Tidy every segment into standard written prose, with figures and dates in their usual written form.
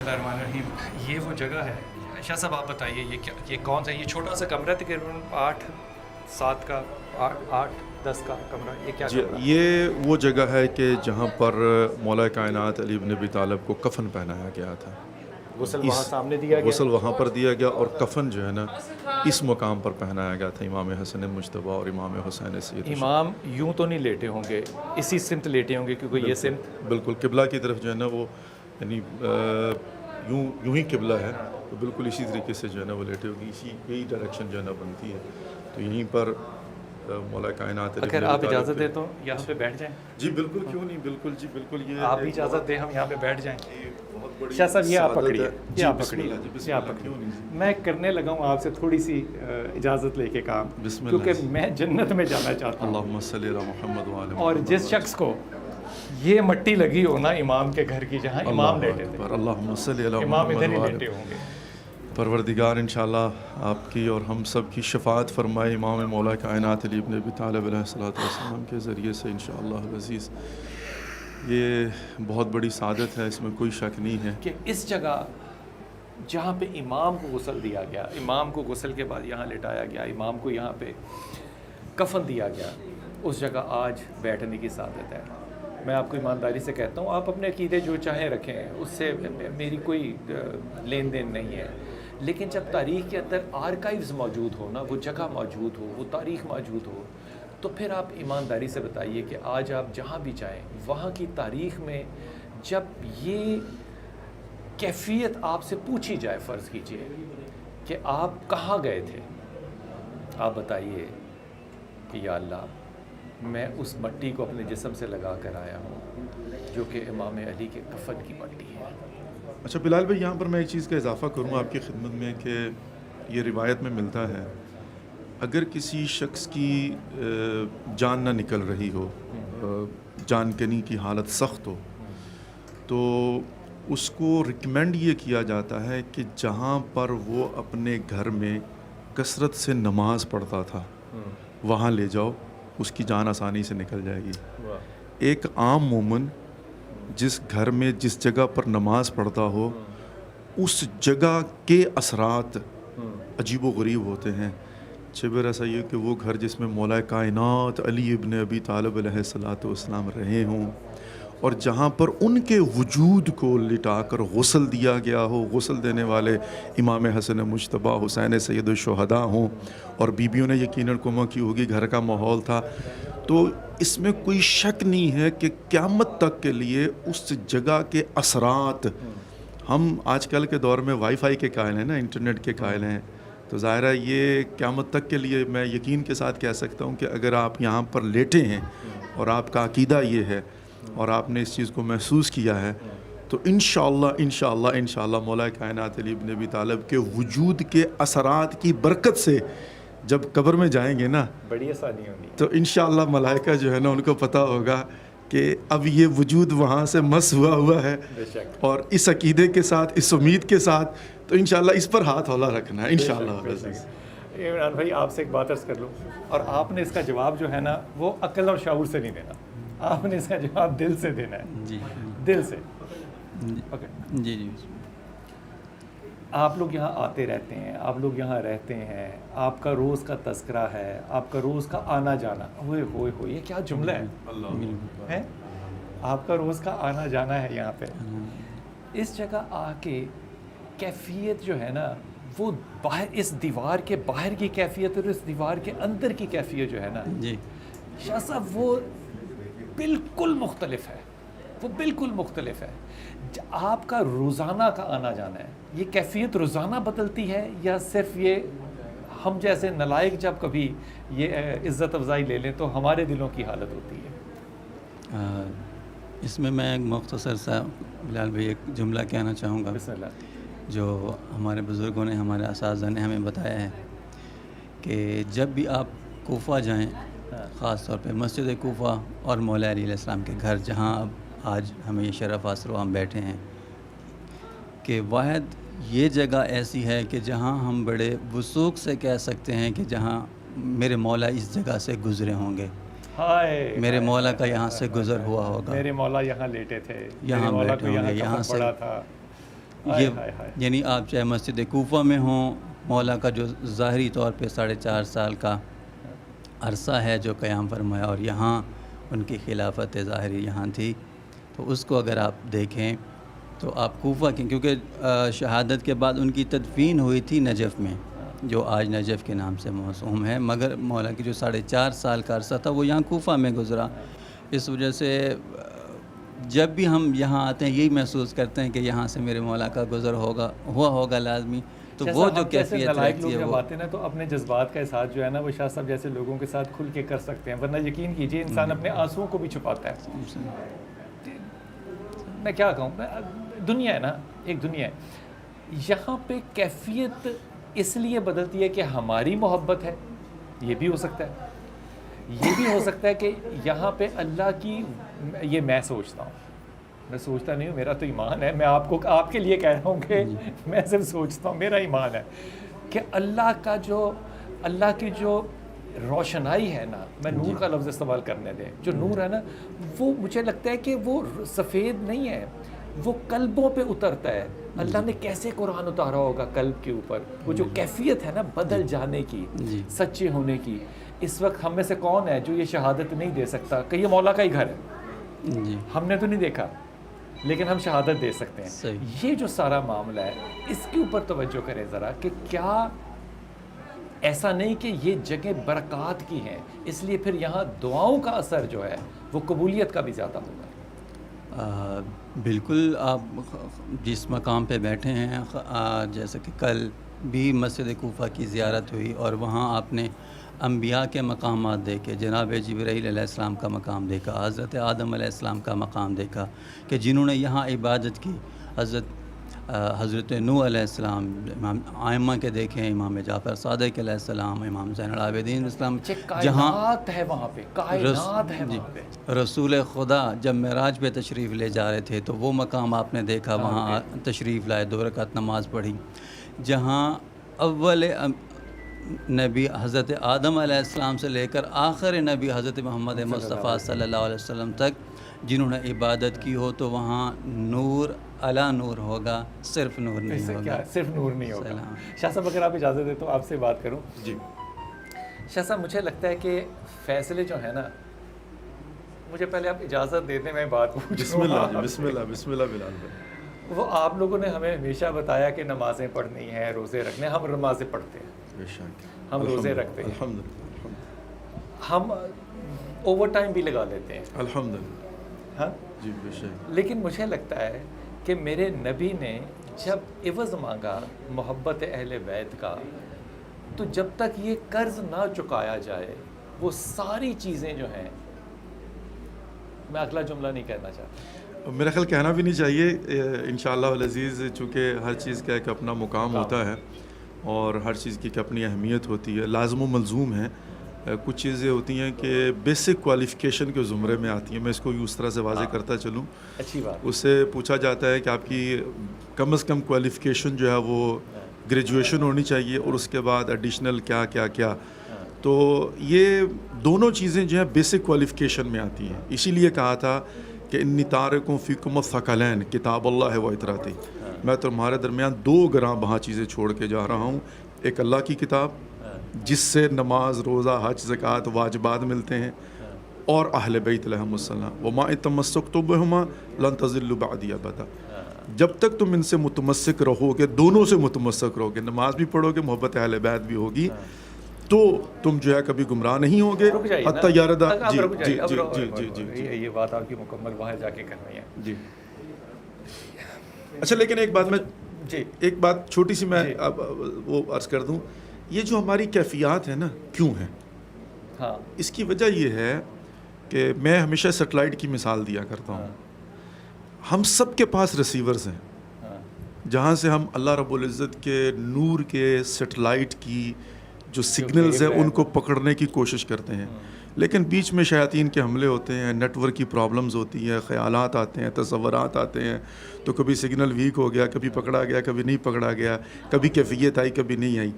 الرحمن الرحیم. یہ وہ جگہ ہے شاہ صاحب، آپ بتائیے یہ کون سا، یہ چھوٹا سا کمرہ تقریباً 8-7 کا 8-10 کا کمرہ، یہ کیا کمرہ؟ یہ وہ جگہ ہے کہ جہاں پر مولا کائنات علی بن ابی طالب کو کفن پہنایا گیا تھا. غسل وہاں سامنے دیا گیا، غسل وہاں پر دیا گیا، اور کفن جو ہے نا اس مقام پر پہنایا گیا تھا امام حسن مجتبیٰ اور امام حسین سید. امام یوں تو نہیں لیٹے ہوں گے، اسی سمت لیٹے ہوں گے کیونکہ یہ سمت بالکل قبلہ کی طرف جو ہے نا وہ یعنی یوں ہی قبلہ ہے، تو بالکل اسی طریقے سے جو ہے نا وہ لیٹے ہوگی، یہی ڈائریکشن جو ہے نا بنتی ہے. تو یہیں پر مولا کائنات. اگر آپ اجازت دیں تو یہاں پہ بیٹھ جائیں. جی بالکل، کیوں نہیں، بالکل جی بالکل. یہ آپ بھی اجازت دیں ہم یہاں پہ بیٹھ جائیں. بہت بڑی شاہ صاحب یہ آپ پکڑیے، جی یہ آپ بسم پکڑیے، اللہ جی، بسم یہ آپ اللہ. پکڑیے. کیوں نہیں جی. میں کرنے لگا ہوں آپ سے تھوڑی سی اجازت لے کے کام، بسم اللہ. کیونکہ میں جنت میں جانا چاہتا ہوں. اللہم صلی علی محمد وعلی محمد. اور جس شخص کو یہ مٹی لگی ہو نا امام کے گھر کی جہاں امام لیٹے تھے، اللہم صلی علی امام ادھر ہی محمد لیٹے وعلی. ہوں گے. پروردگار انشاءاللہ آپ کی اور ہم سب کی شفاعت فرمائے امام مولا کائنات علی بن ابی طالب علیہ السلام کے ذریعے سے انشاءاللہ العزیز. یہ بہت بڑی سعادت ہے، اس میں کوئی شک نہیں ہے کہ اس جگہ جہاں پہ امام کو غسل دیا گیا، امام کو غسل کے بعد یہاں لٹایا گیا، امام کو یہاں پہ کفن دیا گیا، اس جگہ آج بیٹھنے کی سعادت ہے. میں آپ کو ایمانداری سے کہتا ہوں، آپ اپنے عقیدے جو چاہیں رکھیں، اس سے میری کوئی لین دین نہیں ہے، لیکن جب تاریخ کے اندر آرکائیوز موجود ہو نا، وہ جگہ موجود ہو، وہ تاریخ موجود ہو، تو پھر آپ ایمانداری سے بتائیے کہ آج آپ جہاں بھی جائیں وہاں کی تاریخ میں جب یہ کیفیت آپ سے پوچھی جائے، فرض کیجئے کہ آپ کہاں گئے تھے، آپ بتائیے کہ یا اللہ میں اس مٹی کو اپنے جسم سے لگا کر آیا ہوں جو کہ امام علی کے کفن کی مٹی ہے. اچھا بلال بھائی، یہاں پر میں ایک چیز کا اضافہ کروں آپ کی خدمت میں کہ یہ روایت میں ملتا ہے اگر کسی شخص کی جان نہ نکل رہی ہو، جان کنی کی حالت سخت ہو، تو اس کو ریکمینڈ یہ کیا جاتا ہے کہ جہاں پر وہ اپنے گھر میں کثرت سے نماز پڑھتا تھا وہاں لے جاؤ، اس کی جان آسانی سے نکل جائے گی. ایک عام مومن جس گھر میں جس جگہ پر نماز پڑھتا ہو، اس جگہ کے اثرات عجیب و غریب ہوتے ہیں. چبر ایسا یہ کہ وہ گھر جس میں مولا کائنات علی ابن ابی طالب علیہ السلام رہے ہوں، اور جہاں پر ان کے وجود کو لٹا کر غسل دیا گیا ہو، غسل دینے والے امام حسن مجتبیٰ حسین سید الشہداء ہوں، اور بیویوں نے یقیناً کما کی ہوگی، گھر کا ماحول تھا، تو اس میں کوئی شک نہیں ہے کہ قیامت تک کے لیے اس جگہ کے اثرات. ہم آج کل کے دور میں وائی فائی کے قائل ہیں نا، انٹرنیٹ کے قائل ہیں، تو ظاہر ہے یہ قیامت تک کے لیے میں یقین کے ساتھ کہہ سکتا ہوں کہ اگر آپ یہاں پر لیٹے ہیں اور آپ کا عقیدہ یہ ہے اور آپ نے اس چیز کو محسوس کیا ہے، تو انشاءاللہ مولا کائنات علی بن ابی طالب کے وجود کے اثرات کی برکت سے جب قبر میں جائیں گے نا، بڑی آسانی ہوگی، تو انشاءاللہ ملائکہ جو ہے نا ان کو پتہ ہوگا کہ اب یہ وجود وہاں سے مس ہوا ہے. اور اس عقیدے کے ساتھ، اس امید کے ساتھ، تو انشاءاللہ اس پر ہاتھ ہولہ رکھنا ہے انشاءاللہ. عمران بھائی آپ سے ایک بات عرض کر لوں، اور آپ نے اس کا جواب جو ہے نا وہ عقل اور شعور سے نہیں دینا، آپ نے اس کا جواب دل سے دینا ہے. جی دل سے. جی جی. آپ لوگ یہاں آتے رہتے ہیں، آپ لوگ یہاں رہتے ہیں، آپ کا روز کا تذکرہ ہے، آپ کا روز کا آنا جانا، ہوئے یہ کیا جملہ ہے، آپ کا روز کا آنا جانا ہے یہاں پہ. اس جگہ آ کے کیفیت جو ہے نا وہ باہر، اس دیوار کے باہر کی کیفیت اور اس دیوار کے اندر کی کیفیت جو ہے نا جی شاہ صاحب وہ بالکل مختلف ہے، وہ بالکل مختلف ہے. آپ کا روزانہ کا آنا جانا ہے، یہ کیفیت روزانہ بدلتی ہے یا صرف یہ ہم جیسے نلائق جب کبھی یہ عزت افزائی لے لیں تو ہمارے دلوں کی حالت ہوتی ہے؟ اس میں ایک مختصر سا بلال بھائی ایک جملہ کہنا چاہوں گا. بسم اللہ. جو ہمارے بزرگوں نے، ہمارے اساتذہ نے ہمیں بتایا ہے کہ جب بھی آپ کوفہ جائیں، خاص طور پہ مسجد کوفہ اور مولا علی علیہ السلام کے گھر، جہاں اب آج ہمیں یہ شرف حاصل ہو، ہم بیٹھے ہیں، کہ واحد یہ جگہ ایسی ہے کہ جہاں ہم بڑے وثوق سے کہہ سکتے ہیں کہ جہاں میرے مولا اس جگہ سے گزرے ہوں گے، میرے مولا کا یہاں سے گزر ہوا ہوگا، میرے مولا یہاں لیٹے تھے، یہاں میرے مولا کو بیٹھے ہوں گے، یہاں یہاں سے پڑا تھا. یہ یعنی آپ چاہے مسجد کوفہ میں ہوں، مولا کا جو ظاہری طور پہ 4.5 سال کا عرصہ ہے جو قیام فرمایا، اور یہاں ان کی خلافت ظاہری یہاں تھی، تو اس کو اگر آپ دیکھیں تو آپ کوفہ کی، کیونکہ شہادت کے بعد ان کی تدفین ہوئی تھی نجف میں، جو آج نجف کے نام سے موسوم ہے، مگر مولا کی جو 4.5 سال کا عرصہ تھا وہ یہاں کوفہ میں گزرا۔ اس وجہ سے جب بھی ہم یہاں آتے ہیں یہی محسوس کرتے ہیں کہ یہاں سے میرے مولا کا گزر ہوا ہوگا لازمی، تو وہ جو کیفیت رہتی ہے وہ آتے ہیں نا تو اپنے جذبات کا احساس جو ہے نا وہ شاہ صاحب جیسے لوگوں کے ساتھ کھل کے کر سکتے ہیں، ورنہ یقین کیجئے انسان اپنے آنسوؤں کو بھی چھپاتا ہے۔ میں کیا کہوں، دنیا ہے نا، ایک دنیا ہے، یہاں پہ کیفیت اس لیے بدلتی ہے کہ ہماری محبت ہے، یہ بھی ہو سکتا ہے، یہ بھی ہو سکتا ہے کہ یہاں پہ اللہ کی، یہ میں سوچتا ہوں، میں سوچتا نہیں ہوں، میرا تو ایمان ہے، میں آپ کے لیے کہہ رہا ہوں کہ میں صرف سوچتا ہوں، میرا ایمان ہے کہ اللہ کی جو روشنائی ہے نا، میں نور کا لفظ استعمال کرنے دیں، جو نور ہے نا وہ مجھے لگتا ہے کہ وہ سفید نہیں ہے، وہ قلبوں پہ اترتا ہے۔ اللہ نے کیسے قرآن اتارا ہوگا قلب کے اوپر، وہ جو کیفیت ہے نا بدل جانے کی، سچے ہونے کی۔ اس وقت ہم میں سے کون ہے جو یہ شہادت نہیں دے سکتا کہ یہ مولا کا ہی گھر ہے؟ ہم نے تو نہیں دیکھا، لیکن ہم شہادت دے سکتے ہیں۔ یہ جو سارا معاملہ ہے اس کے اوپر توجہ کریں ذرا، کہ کیا ایسا نہیں کہ یہ جگہ برکات کی ہیں، اس لیے پھر یہاں دعاؤں کا اثر جو ہے وہ قبولیت کا بھی زیادہ ہوگا۔ بالکل، آپ جس مقام پہ بیٹھے ہیں، جیسے کہ کل بھی مسجد کوفہ کی زیارت ہوئی اور وہاں آپ نے انبیاء کے مقامات دیکھے، جناب جبرائیل علیہ السلام کا مقام دیکھا، حضرت آدم علیہ السلام کا مقام دیکھا کہ جنہوں نے یہاں عبادت کی، حضرت نوح علیہ السلام، امام ائمہ کے دیکھیں، امام جعفر صادق علیہ السلام، امام زین العابدین الاسلام، جہاں ہے وہاں پہ کائنات ہے وہاں پہ۔ رسول خدا جب معراج پہ تشریف لے جا رہے تھے تو وہ مقام آپ نے دیکھا، وہاں تشریف لائے، 2 رکعت نماز پڑھی، جہاں اول نبی حضرت آدم علیہ السلام سے لے کر آخر نبی حضرت محمد مصطفیٰ صلی اللہ علیہ وسلم تک جنہوں نے عبادت کی ہو، تو وہاں نور علا نور ہوگا، صرف نور نہیں ہوگا، صرف نور نہیں ہوگا۔ شاہ صاحب اگر آپ اجازت دیں تو آپ سے بات کروں۔ جی شاہ صاحب، مجھے لگتا ہے کہ فیصلے جو ہیں نا، مجھے پہلے آپ اجازت دیتے میں بات پوچھوں۔ بسم اللہ، بسم اللہ، بسم اللہ بلال بھائی۔ وہ آپ لوگوں نے ہمیں ہمیشہ بتایا کہ نمازیں پڑھنی ہیں، روزے رکھنے، ہم نمازیں پڑھتے ہیں، ہم روزے رکھتے ہیں، الحمدللہ، ہم اوور ٹائم بھی لگا لیتے ہیں، الحمدللہ، ہاں جی بے شک۔ لیکن مجھے لگتا ہے کہ میرے نبی نے جب عوض مانگا محبت اہل بیت کا، تو جب تک یہ قرض نہ چکایا جائے وہ ساری چیزیں جو ہیں، میں اگلا جملہ نہیں کہنا چاہتا، میرا خیال کہنا بھی نہیں چاہیے، انشاءاللہ العزیز، چونکہ ہر چیز کا ایک اپنا مقام ہوتا ہے اور ہر چیز کی ایک اپنی اہمیت ہوتی ہے، لازم و ملزوم ہے۔ کچھ چیزیں ہوتی ہیں کہ بیسک کوالیفیکیشن کے زمرے میں آتی ہیں، میں اس کو اس طرح سے واضح کرتا چلوں۔ اچھی بات۔ اس سے پوچھا جاتا ہے کہ آپ کی کم از کم کوالیفیکیشن جو ہے وہ گریجویشن ہونی چاہیے، اور اس کے بعد ایڈیشنل کیا، تو یہ دونوں چیزیں جو ہیں بیسک کوالیفیکیشن میں آتی ہیں۔ اسی لیے کہا تھا کہ انی تارکم فیکم الثقلین کتاب اللہ و اطراتی، میں تمہارے درمیان 2 گراں بہا چیزیں چھوڑ کے جا رہا ہوں، ایک اللہ کی کتاب جس سے نماز، روزہ، حج، زکوٰۃ، واجبات ملتے ہیں، اور اہل بیت علیہم السلام، وما ان تمسکتم بہما لن تضلوا بعدی ابدا۔ جب تک تم ان سے متمسک رہو گے، دونوں سے متمسک رہو گے، نماز بھی پڑھو گے، محبت اہل بیت بھی ہوگی، تو تم جو ہے کبھی گمراہ نہیں ہوگے حتی یاردا۔ جی جی جی جی جی، یہ بات آپ کی مکمل وہاں جا کے کرنی ہے جی۔ اچھا، لیکن ایک بات میں، جی ایک بات چھوٹی سی میں اب وہ عرض کر دوں، یہ جو ہماری کیفیات ہیں نا، کیوں ہیں؟ ہاں، اس کی وجہ یہ ہے کہ میں ہمیشہ سیٹلائٹ کی مثال دیا کرتا ہوں۔ ہم سب کے پاس ریسیورز ہیں، جہاں سے ہم اللہ رب العزت کے نور کے سیٹلائٹ کی جو سگنلز ہیں ان کو پکڑنے کی کوشش کرتے ہیں، لیکن بیچ میں شیاطین کے حملے ہوتے ہیں، نیٹ ورک کی پرابلمز ہوتی ہیں، خیالات آتے ہیں، تصورات آتے ہیں، تو کبھی سگنل ویک ہو گیا، کبھی پکڑا گیا، کبھی نہیں پکڑا گیا، کبھی کیفیت آئی، کبھی نہیں آئی۔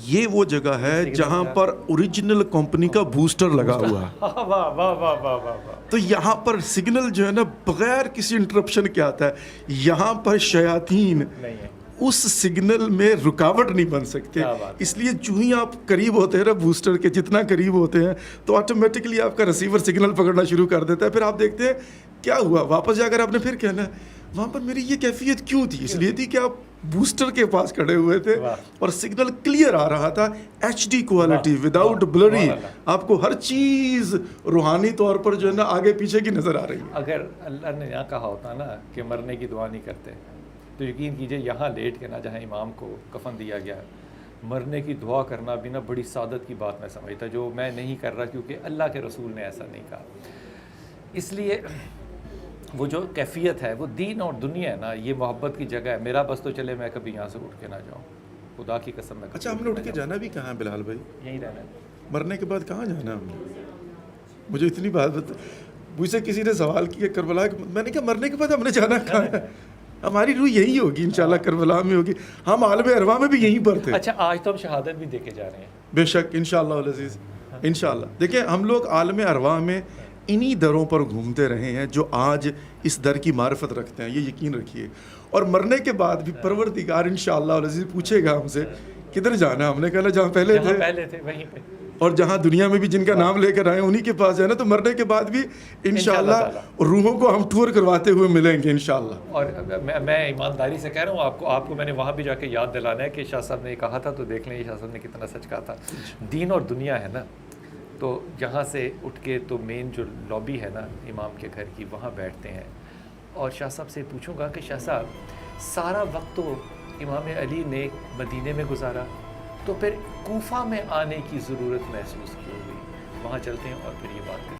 یہ وہ جگہ ہے جہاں پر اوریجنل کمپنی کا بوسٹر لگا ہوا ہے. واہ واہ واہ واہ واہ واہ. تو یہاں پر سگنل جو ہے نا بغیر کسی انٹرپشن کے آتا ہے. یہاں پر شیاطین نہیں ہے. اس سگنل میں رکاوٹ نہیں بن سکتے. اس لیے جو ہی آپ قریب ہوتے ہیں نا بوسٹر کے، جتنا قریب ہوتے ہیں تو آٹومیٹکلی آپ کا ریسیور سگنل پکڑنا شروع کر دیتا ہے. پھر آپ دیکھتے ہیں کیا ہوا، واپس جا کر آپ نے پھر کہنا ہے وہاں پر میری یہ کیفیت کیوں تھی. اس لیے تھی کہ آپ بوسٹر کے پاس کھڑے ہوئے تھے اور سگنل کلیئر آ رہا تھا، ایچ ڈی کوالٹی وداؤٹ بلری. آپ کو ہر چیز روحانی طور پر جو ہے نا آگے پیچھے کی نظر آ رہی ہے. اگر اللہ نے یہاں کہا ہوتا نا کہ مرنے کی دعا نہیں کرتے تو یقین کیجئے یہاں لیٹ کے نا جہاں امام کو کفن دیا گیا مرنے کی دعا کرنا بھی نا بڑی سعادت کی بات میں سمجھتا، جو میں نہیں کر رہا کیونکہ اللہ کے رسول نے ایسا نہیں کہا. اس لیے وہ جو کیفیت ہے وہ دین اور دنیا ہے نا، یہ محبت کی جگہ ہے. میرا بس تو چلے میں کبھی یہاں سے اٹھ کے نہ جاؤں، خدا کی قسم میں. اچھا ہم نے اٹھ کے جانا بھی کہاں ہے بلال بھائی؟ یہیں رہنا ہے. مرنے کے بعد کہاں جانا ہے ہم نے؟ مجھے اتنی بات مجھ سے کسی نے سوال کیا کربلا، میں نے کہا مرنے کے بعد ہم نے جانا کہاں ہے؟ ہماری روح یہی ہوگی انشاءاللہ، کربلا میں ہوگی. ہم عالم ارواح میں بھی یہیں پر تھے. اچھا آج تو ہم شہادت بھی دے کے جا رہے ہیں. بے شک انشاءاللہ العزیز انشاءاللہ. دیکھیں ہم لوگ عالم ارواح میں انہی دروں پر گھومتے رہے ہیں جو آج اس در کی معرفت رکھتے ہیں، یہ یقین رکھیے. اور مرنے کے بعد بھی پروردگار انشاءاللہ العزیز پوچھے گا ہم سے کدھر جانا. ہم نے کہا جہاں پہلے تھے وہیں پہ. اور جہاں دنیا میں بھی جن کا نام لے کر آئے انہی کے پاس جانا. تو مرنے کے بعد بھی انشاءاللہ روحوں کو ہم ٹور کرواتے ہوئے ملیں گے انشاءاللہ. اور میں ایمانداری سے کہہ رہا ہوں آپ کو میں نے وہاں بھی جا کے یاد دلانا ہے کہ شاہ صاحب نے یہ کہا تھا، تو دیکھ لیں شاہ صاحب نے کتنا سچ کہا تھا. دین اور دنیا ہے نا، تو جہاں سے اٹھ کے تو مین جو لابی ہے نا امام کے گھر کی، وہاں بیٹھتے ہیں. اور شاہ صاحب سے پوچھوں گا کہ شاہ صاحب سارا وقت تو امام علی نے مدینے میں گزارا، تو پھر کوفہ میں آنے کی ضرورت محسوس کی ہوگی. وہاں چلتے ہیں اور پھر یہ بات کریں.